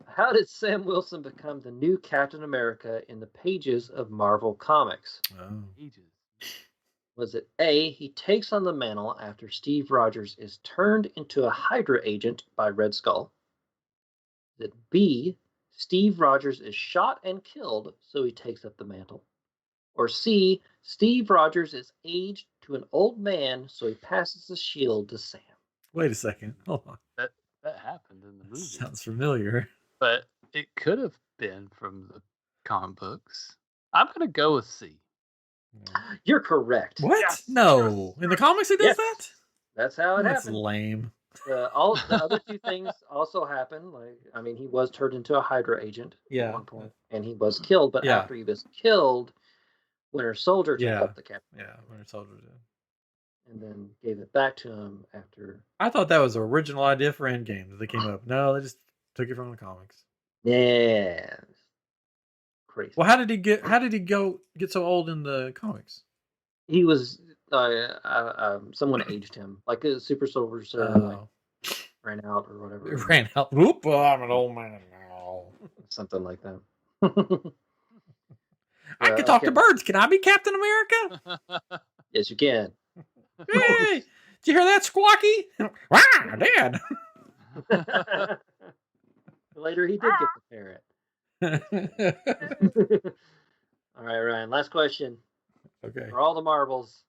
How did Sam Wilson become the new Captain America in the pages of Marvel Comics? Oh. Was it A, he takes on the mantle after Steve Rogers is turned into a Hydra agent by Red Skull? Is it B, Steve Rogers is shot and killed, so he takes up the mantle? Or C, Steve Rogers is aged to an old man, so he passes the shield to Sam? Wait a second. Hold on. That happened in the movie. Sounds familiar. But it could have been from the comic books. I'm going to go with C. You're correct. What? Yes. No. In the comics, he does that? That's how it That's happened. lame. All the other two things also happened. He was turned into a Hydra agent at one point, and he was killed. But after he was killed, Winter Soldier took up the captain. Yeah, Winter Soldier did. And then gave it back to him after. I thought that was an original idea for Endgame that they came up. No, they just took it from the comics. Yeah. Crazy. Well, how did he get so old in the comics? He was someone aged him, like a super soldier ran out or whatever. It ran out. Whoop! I'm an old man now. Something like that. I can talk to birds. Can I be Captain America? Yes, you can. Hey, did you hear that, Squawky? Wow, Dad. Later, he did get the parrot. All right, Ryan. Last question. Okay. For all the marbles,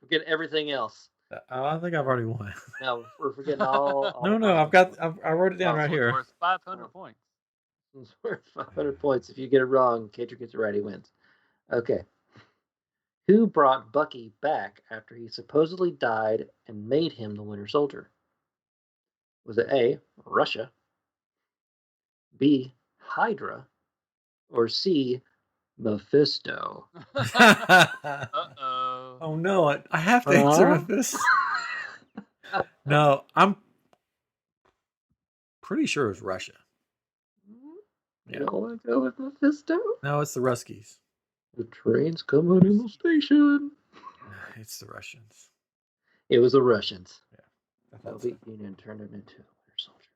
forget everything else. I think I've already won. No, we're forgetting all No. I wrote it down right here. Worth 500 points. It's worth 500 points. If you get it wrong, Cater gets it right, he wins. Okay. Who brought Bucky back after he supposedly died and made him the Winter Soldier? Was it A, Russia, B, Hydra, or C, Mephisto? Uh-oh. Oh no, I have to answer Mephisto. No, I'm pretty sure it was Russia. You don't want to go with Mephisto? No, it's the Ruskies. The train's coming in the station. It's the Russians. It was the Russians. Yeah. Soviet Union turned him into a Winter Soldier.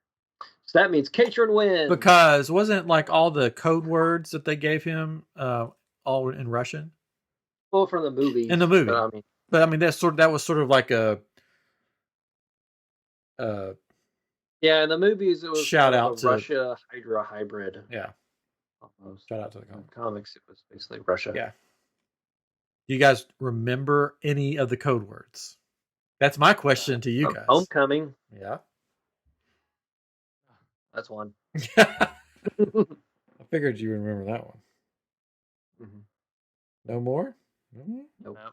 So that means Katrin wins. Because wasn't like all the code words that they gave him all in Russian? Well, from the movies. In the movie. But I mean that was sort of like a yeah, in the movies it was shout out to Russia Hydra hybrid. Yeah. Almost. Shout out to the comics. It was basically Russia. Yeah. Do you guys remember any of the code words? That's my question to you guys. Homecoming. Yeah. That's one. I figured you would remember that one. Mm-hmm. No more? Nope. I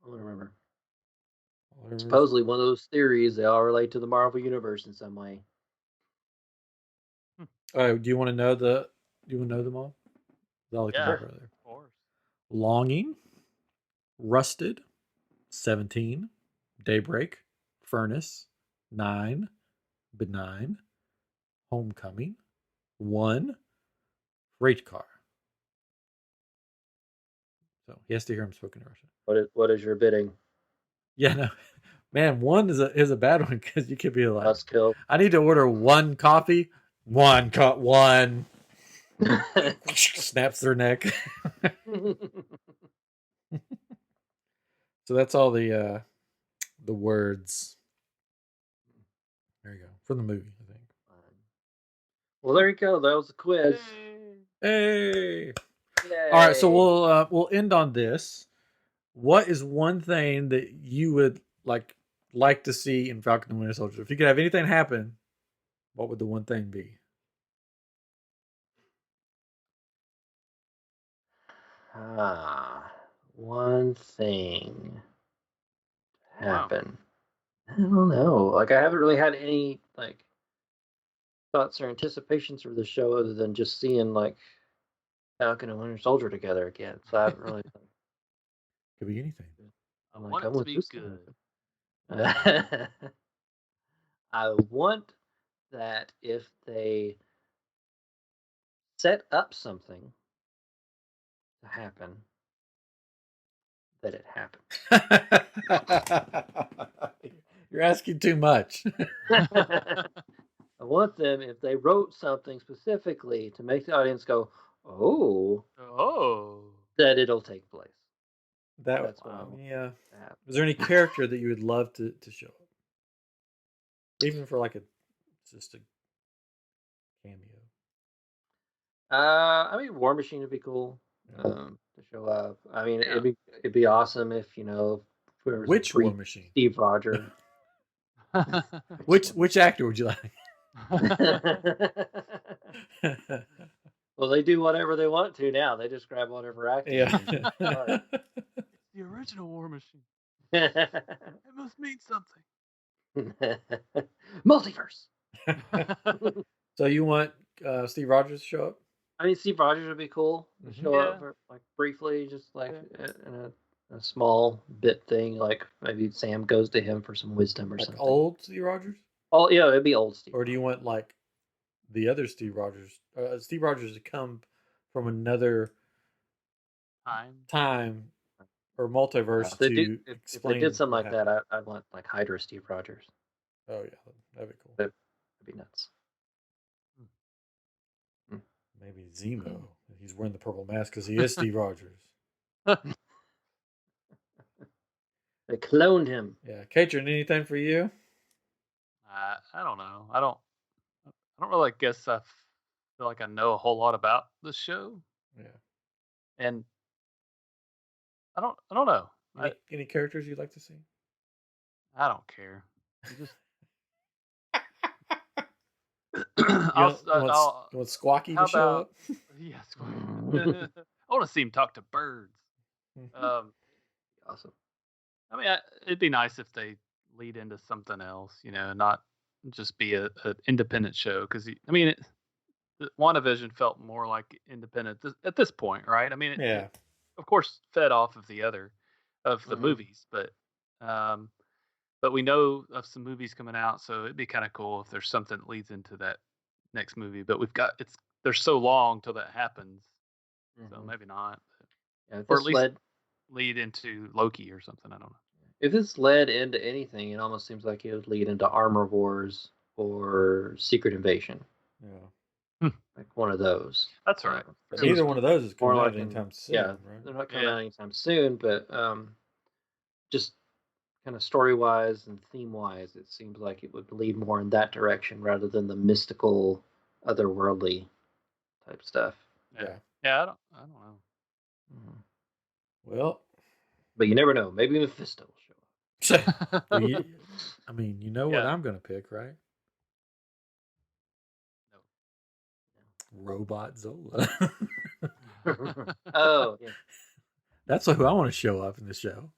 don't remember. Whatever. Supposedly one of those theories, they all relate to the Marvel Universe in some way. Do you want to know them all? Yeah, of course. Longing, Rusted, 17, Daybreak, Furnace, 9, Benign, Homecoming, 1, Freight Car. So he has to hear him spoken in Russian. What is your bidding? Yeah, no. Man, 1 is a bad one because you could be like, let's kill. I need to order 1 coffee. 1 snaps their neck. So that's all the words. There you go. From the movie, I think. Well, there you go. That was the quiz. Hey. Yay. All right, so we'll end on this. What is one thing that you would like to see in Falcon and Winter Soldier? If you could have anything happen, what would the one thing be? One thing happen. Wow. I don't know. Like I haven't really had any like thoughts or anticipations for the show other than just seeing like Falcon and Winter Soldier together again. So I haven't really. Could be anything. I'm like, I want it to be good. I want that if they set up something to happen, that it happens. You're asking too much. I want them, if they wrote something specifically to make the audience go, oh, that it'll take place. That's what yeah. Is there any character that you would love to show up? Even for like just a cameo. I mean, War Machine would be cool to show up. I mean, it'd be awesome if which War Machine? Steve Rogers. which actor would you like? Well, they do whatever they want to now. They just grab whatever actor. Yeah. The original War Machine. It must mean something. Multiverse. So you want Steve Rogers to show up? I mean, Steve Rogers would be cool to show up for, like briefly, just like in a small bit thing. Like maybe Sam goes to him for some wisdom or something. Old Steve Rogers? Oh yeah, it'd be old Steve. Or do you want like the other Steve Rogers? Steve Rogers to come from another time or multiverse to explain. If they did something like that, I'd want like Hydra Steve Rogers. Oh yeah, that'd be cool. That'd be nuts. Maybe Zemo. He's wearing the purple mask because he is Steve Rogers. They cloned him. Yeah, Katrin, anything for you? I don't know. I don't really guess I feel like I know a whole lot about the show. Yeah. And I don't know. Any characters you'd like to see? I don't care. You want Squawky to show up? Yeah, Squawky. I want to see him talk to birds. Awesome. I mean, it'd be nice if they lead into something else, not just be an independent show. Because I mean, WandaVision felt more like independent at this point, right? I mean, Yeah. of course, fed off of the movies, but we know of some movies coming out, so it'd be kind of cool if there's something that leads into that next movie. But they're so long till that happens, so maybe not. Yeah, or at least lead into Loki or something. I don't know. If this led into anything, it almost seems like it would lead into Armor Wars or Secret Invasion. Yeah. Like one of those. That's right. Neither one of those is coming out like anytime soon. Yeah, right? they're not coming out anytime soon, but just kind of story-wise and theme-wise, it seems like it would lead more in that direction rather than the mystical, otherworldly type stuff. Yeah. Yeah, I don't know. Well, but you never know. Maybe Mephisto will show up. Well, I mean, you know what I'm going to pick, right? No. Robot Zola. Oh, yeah. That's who I want to show up in the show.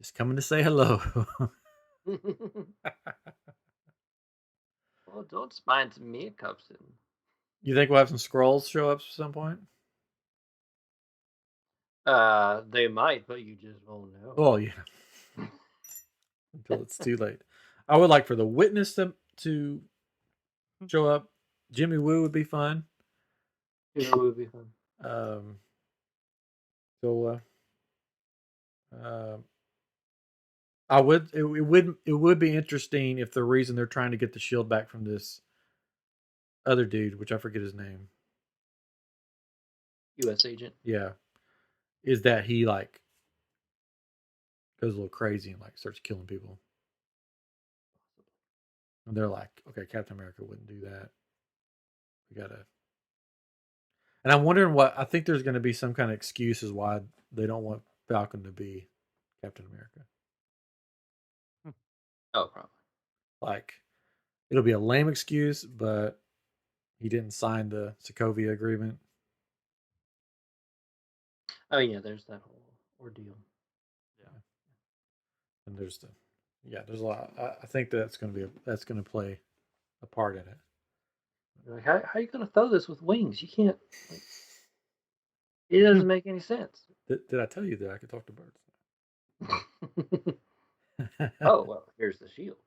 Just coming to say hello. Well, don't mind me, Cubson. You think we'll have some scrolls show up at some point? They might, but you just won't know. Oh, yeah. Until it's too late. I would like for the Witness to show up. Jimmy Woo would be fun. Jimmy Woo would be fun. Zola. It would be interesting if the reason they're trying to get the shield back from this other dude, which I forget his name, U.S. agent. Yeah, is that he like goes a little crazy and like starts killing people, and they're like, okay, Captain America wouldn't do that. We gotta. And I'm wondering I think there's going to be some kind of excuse as why they don't want Falcon to be Captain America. Oh, probably. Like, it'll be a lame excuse, but he didn't sign the Sokovia agreement. Oh, yeah, there's that whole ordeal. Yeah. And there's a lot. I think that's going to play a part in it. Like, how are you going to throw this with wings? You can't. Like, it doesn't make any sense. Did I tell you that I could talk to birds? Oh, well, here's the shield.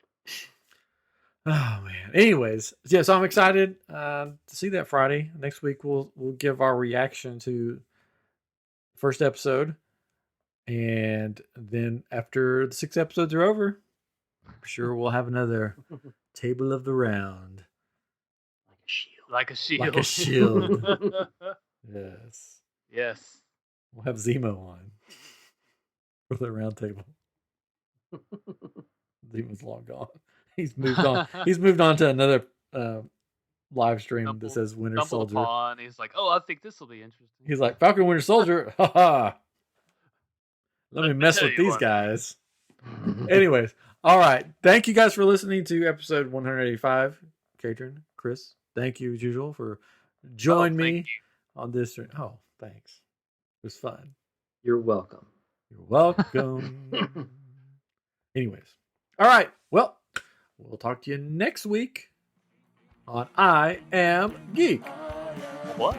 Oh man. Anyways, yeah, so I'm excited to see that Friday. Next week we'll give our reaction to the first episode. And then after the 6 episodes are over, I'm sure we'll have another table of the round. Like a shield. Like a shield. Yes. Yes. We'll have Zemo on for the round table. Zemo's long gone. He's moved on. He's moved on to another live stream that says Winter Soldier. Upon, he's like, oh, I think this will be interesting. He's like, Falcon Winter Soldier. Ha ha. Let me mess with these guys. Anyways, all right. Thank you guys for listening to episode 185. Katrin, Chris, thank you as usual for joining me on this. Oh, thanks. It was fun. You're welcome. You're welcome. Anyways, all right. Well, we'll talk to you next week on I Am Geek. What?